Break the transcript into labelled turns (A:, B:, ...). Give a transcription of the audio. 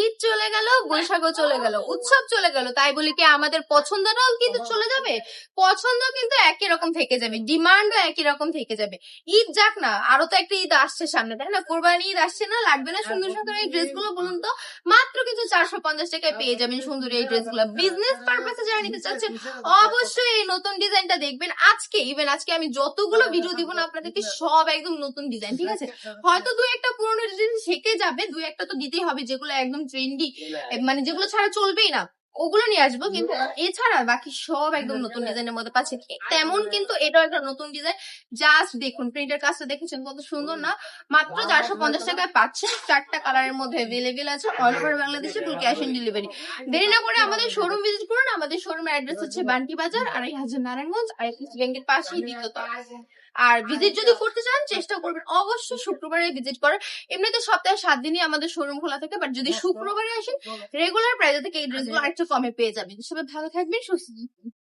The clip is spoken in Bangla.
A: ঈদ চলে গেল, বৈশাখও চলে গেল, উৎসব চলে গেল, তাই বলি কি আমাদের পছন্দটাও কিন্তু চলে যাবে? পছন্দ কিন্তু একই রকম থেকে যাবে, ডিমান্ডও একই রকম থেকে যাবে। ঈদ যাক না, আরো তো একটা ঈদ আসছে সামনে, তাই না? কোরবানি ঈদ আসছে না? লাগবে না সুন্দর সুন্দর এই ড্রেসগুলো বলুন তো? মাত্র কিন্তু 450 টাকায় পেয়ে যাবেন সুন্দর এই ড্রেসগুলো। বিজনেস পারপাসে যারা নিতে চাচ্ছেন অবশ্যই এই নতুন ডিজাইনটা দেখবেন। আজকে ইভেন আজকে আমি যতগুলো ভিডিও দিব না আপনাদেরকে, সব একদম নতুন ডিজাইন, ঠিক আছে? হয়তো দুই একটা পুরোনো ডিজাইন থেকে যাবে, দুই একটা তো দিতেই হবে যেগুলো একদম ট্রেন্ডি, মানে যেগুলো ছাড়া চলবেই না, ওগুলো নিয়ে আসবো। কিন্তু এছাড়া বাকি সব একদম নতুন ডিজাইনের মধ্যে পাচ্ছেন। তেমন কিন্তু এটাও একটা নতুন ডিজাইন। জাস্ট দেখুন, প্রিন্টের কাজটা দেখেছেন কত সুন্দর না? মাত্র 450 টাকায় পাচ্ছেন। 4টা কালারের মধ্যে অ্যাভেলেবেল আছে, অল ওভার বাংলাদেশে ফুল ক্যাশ অন ডেলিভারি। দেরি না করে আমাদের শোরুম ভিজিট করুন। আমাদের শোরুমের অ্যাড্রেস হচ্ছে বান্টি বাজার, 2500 নারায়ণগঞ্জ, আইএফএস ব্যাংকের পাশেই দ্বিতীয়তলা। আর ভিজিট যদি করতে চান চেষ্টা করবেন অবশ্যই শুক্রবারে ভিজিট করার। এমনিতে সপ্তাহে 7 দিনই আমাদের শোরুম খোলা থাকে, বাট যদি শুক্রবারে আসেন রেগুলার প্রাইস থেকে এই ড্রেসগুলো আরেকটু কমে পেয়ে যাবেন। সবাই ভালো থাকবেন, সুস্থ থাকবেন।